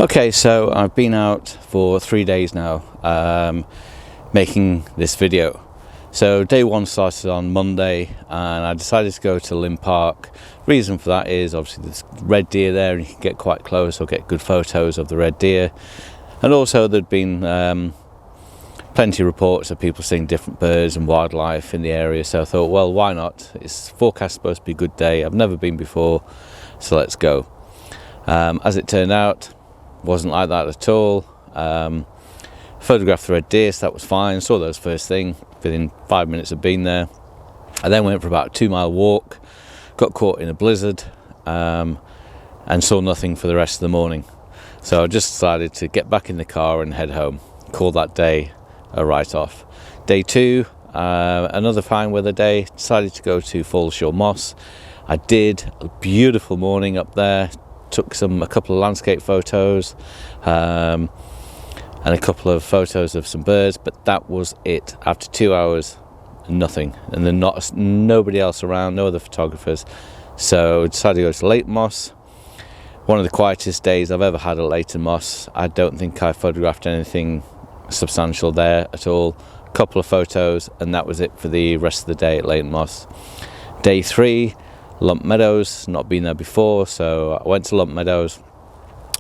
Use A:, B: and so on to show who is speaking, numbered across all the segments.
A: Okay, so I've been out for 3 days now making this video. So day one started on Monday and I decided to go to Lym Park. Reason for that is obviously there's red deer there and you can get quite close or get good photos of the red deer. And also there'd been plenty of reports of people seeing different birds and wildlife in the area, so I thought, well, why not? It's forecast supposed to be a good day. I've never been before, so let's go. As it turned out, wasn't like that at all. Photographed the red deer, so that was fine. Saw those first thing within 5 minutes of being there. I then went for about a 2-mile walk, got caught in a blizzard, and saw nothing for the rest of the morning. So I just decided to get back in the car and head home. Call that day a write-off. Day two, another fine weather day. Decided to go to Foulshaw Moss. I did. A beautiful morning up there. Took a couple of landscape photos and a couple of photos of some birds, but that was it. After 2 hours, nothing, and then nobody else around, no other photographers. So I decided to go to Leighton Moss. One of the quietest days I've ever had at Leighton Moss. I don't think I photographed anything substantial there at all. A couple of photos, and that was it for the rest of the day at Leighton Moss. Day three, Lunt Meadows. Not been there before, so I went to Lunt Meadows.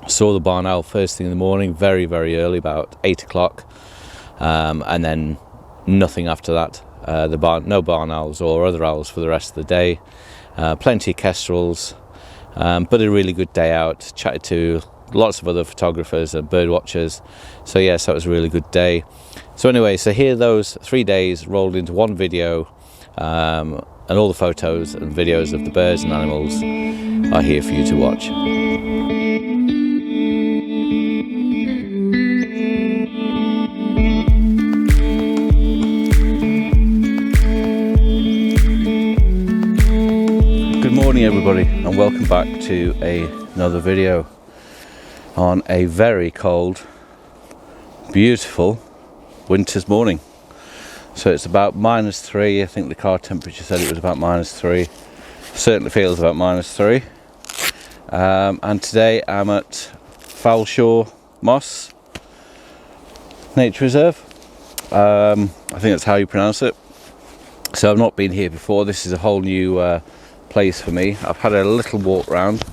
A: Saw the barn owl first thing in the morning, very early, about 8 o'clock, and then nothing after that. No barn owls or other owls for the rest of the day. Plenty of kestrels, but a really good day out. Chatted to lots of other photographers and bird watchers, so yes, that was a really good day. So anyway, so here those 3 days rolled into one video, and all the photos and videos of the birds and animals are here for you to watch. Good morning everybody, and welcome back to another video on a very cold, beautiful winter's morning. So it's about -3. I think the car temperature said it was about -3. Certainly feels about -3. And today I'm at Foulshaw Moss Nature Reserve. I think that's how you pronounce it. So I've not been here before. This is a whole new place for me. I've had a little walk round.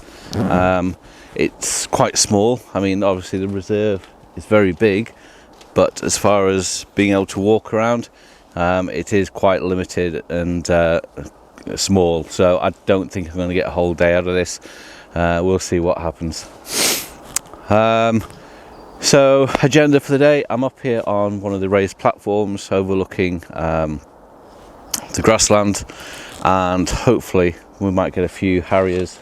A: It's quite small. I mean, obviously the reserve is very big, but as far as being able to walk around, it is quite limited and small, so I don't think I'm going to get a whole day out of this. We'll see what happens. So agenda for the day, I'm up here on one of the raised platforms overlooking the grassland, and hopefully we might get a few harriers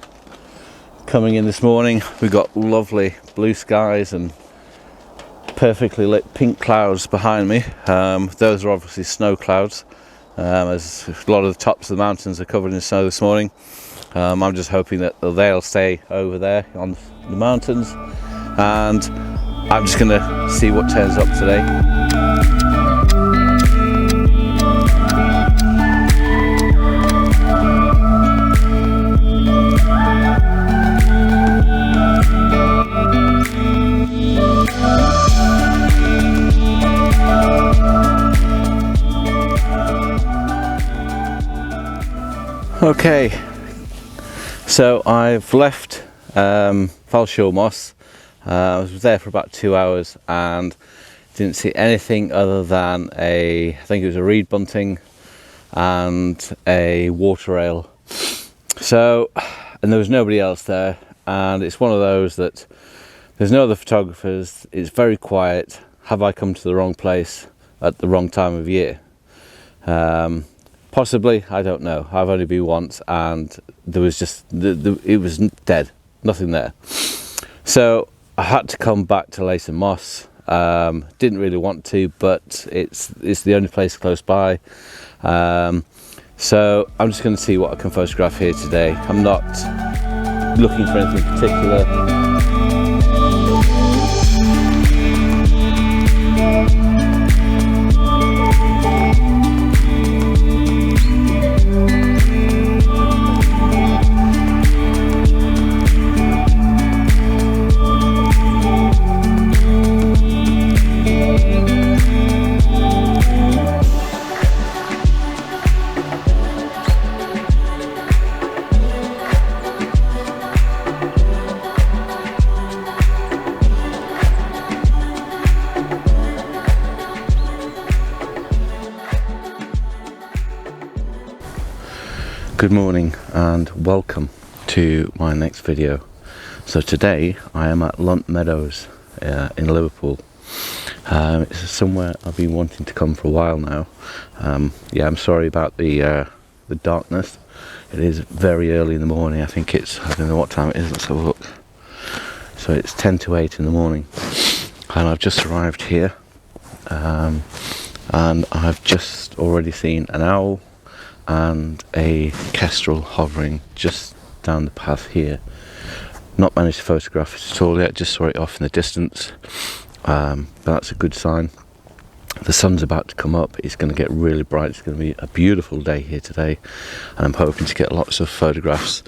A: coming in this morning. We've got lovely blue skies and perfectly lit pink clouds behind me. Those are obviously snow clouds, as a lot of the tops of the mountains are covered in snow this morning. I'm just hoping that they'll stay over there on the mountains, and I'm just going to see what turns up today. Okay, so I've left Foulshaw Moss. I was there for about 2 hours and didn't see anything other than I think it was a reed bunting and a water rail. So, and there was nobody else there, and it's one of those that there's no other photographers, it's very quiet. Have I come to the wrong place at the wrong time of year? Possibly, I don't know. I've only been once, and there was just it was dead, nothing there. So I had to come back to Leighton Moss. Didn't really want to, but it's the only place close by. So I'm just going to see what I can photograph here today. I'm not looking for anything particular. Good morning and welcome to my next video. So today I am at Lunt Meadows in Liverpool. It's somewhere I've been wanting to come for a while now. Yeah, I'm sorry about the darkness. It is very early in the morning. I think it's, I don't know what time it is, let's have a look. So it's 10 to 8 in the morning and I've just arrived here, and I've just already seen an owl and a kestrel hovering just down the path here. Not managed to photograph it at all yet, just saw it off in the distance, but that's a good sign. The sun's about to come up, it's going to get really bright, it's going to be a beautiful day here today, and I'm hoping to get lots of photographs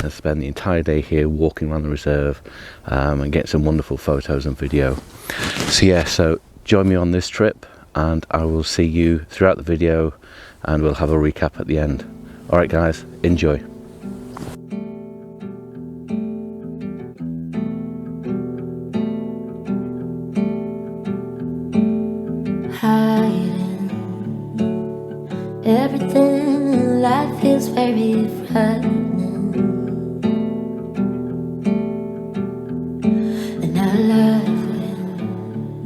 A: and spend the entire day here walking around the reserve and get some wonderful photos and video. So yeah, so join me on this trip and I will see you throughout the video and we'll have a recap at the end. Alright guys, enjoy.
B: Hiding everything in life is very frightening, and I love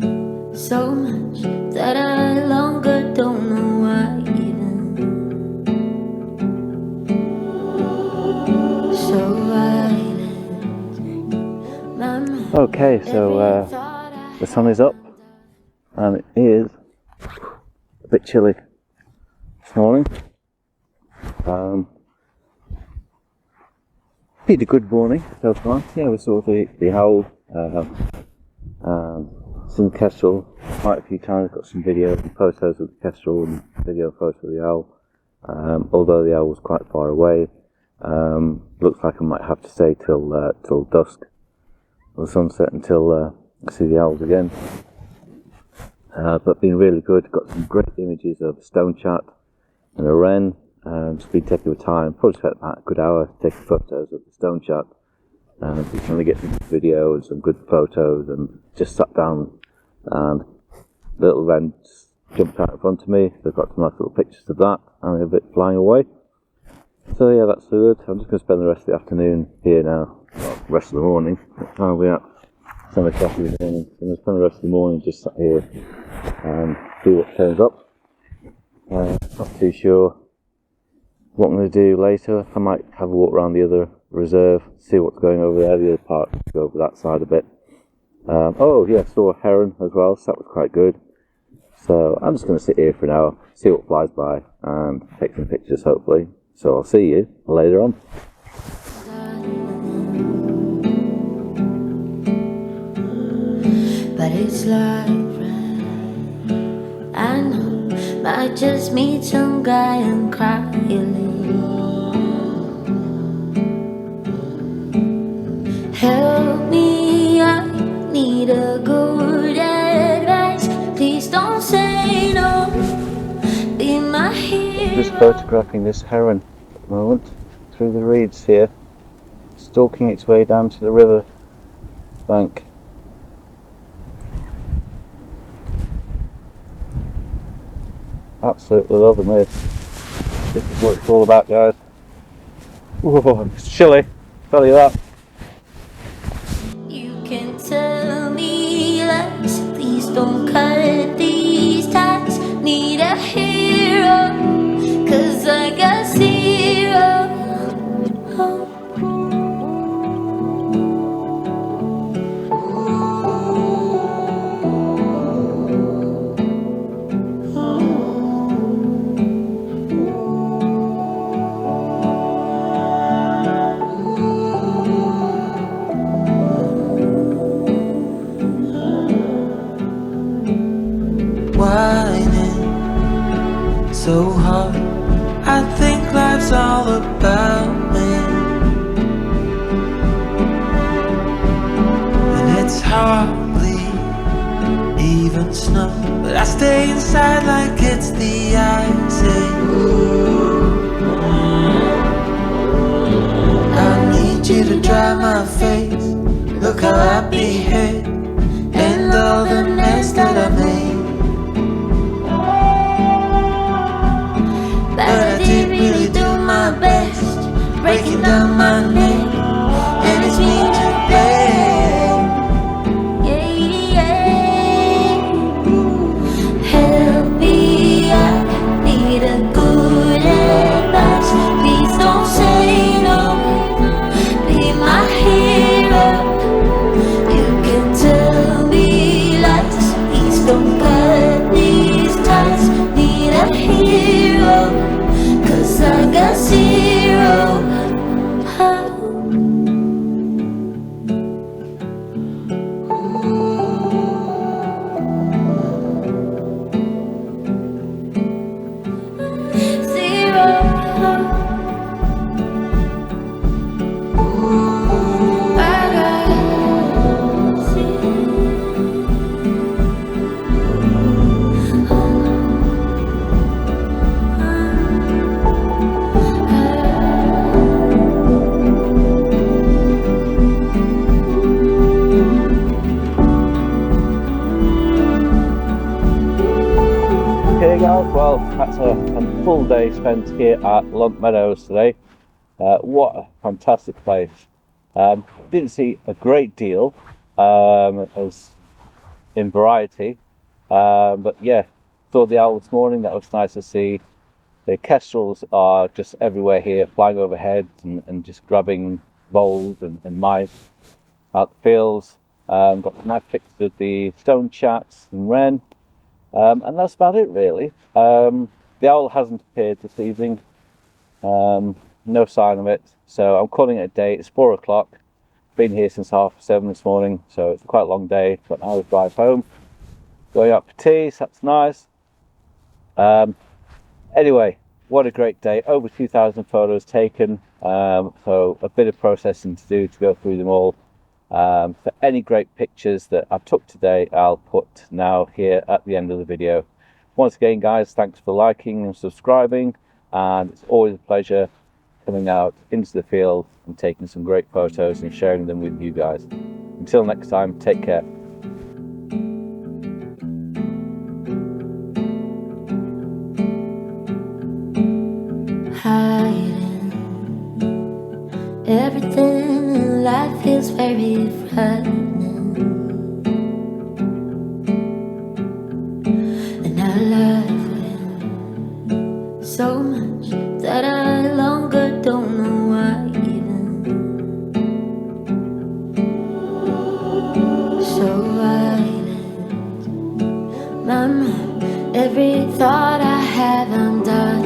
B: it so much that I longer don't know why even. So violent.
A: Okay, so the sun is up and it is a bit chilly this morning. Been a good morning so far. Yeah, we saw the owl, some kestrel quite a few times. Got some video and photos of the kestrel and video photos of the owl. Although the owl was quite far away, looks like I might have to stay till dusk or sunset until I see the owls again. But been really good. Got some great images of Stonechat and a Wren. Just been taking the time. Probably spent about a good hour taking photos of the Stonechat. Been trying to get some video and some good photos, and just sat down and little Wren jumped out in front of me. So I've got some nice little pictures of that and a bit flying away. So yeah, that's good. I'm just going to spend the rest of the afternoon here now. Well, the rest of the morning. What time are we at? 7 o'clock in the morning. I'm going to spend the rest of the morning just sat here and see what turns up. Not too sure what I'm going to do later. I might have a walk around the other reserve, see what's going over there, the other part, go over that side a bit. Oh yeah, saw a heron as well, so that was quite good. So I'm just going to sit here for an hour, see what flies by and take some pictures hopefully. So I'll see you later on.
B: But it's like I know, might just meet some guy and cry a little. Help me, I need a good advice. Please don't say no, be my hero.
A: Just photographing this heron at the moment through the reeds here, stalking its way down to the river bank. Absolutely loving this. This is what it's all about, guys. Whoa, it's chilly, tell you that.
B: You can tell me lies, please don't cut these ties. Need a hero, 'cause I got zero.
C: Whining so hard, I think life's all about me, and it's hardly even snow, but I stay inside like it's the ice age. I need you to dry my face, look how I behave, and all the mess that I made. But I did really do my best.
A: That's a full day spent here at Lunt Meadows today. What a fantastic place. Didn't see a great deal as in variety, but yeah, saw the owl this morning. That was nice to see. The kestrels are just everywhere here, flying overhead and just grabbing voles and mice out the fields. Got some nice pictures of the Stonechats and Wren. And that's about it really. The owl hasn't appeared this evening, no sign of it, so I'm calling it a day. It's 4 o'clock, been here since 7:30 this morning, so it's quite a long day. Got an hour's drive home, going out for tea, so that's nice. Anyway, what a great day, over 2,000 photos taken, so a bit of processing to do to go through them all. For any great pictures that I've took today, I'll put now here at the end of the video. Once again guys, thanks for liking and subscribing, and it's always a pleasure coming out into the field and taking some great photos and sharing them with you guys. Until next time, take care.
B: Hiding everything in life feels very frightening, and I love it so much that I longer don't know why even. So violent, my mind, every thought I have I'm done.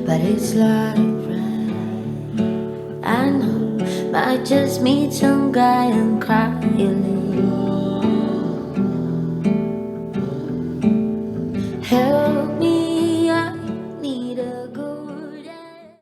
B: But it's like rain, I know, might just meet some guy and cry a little.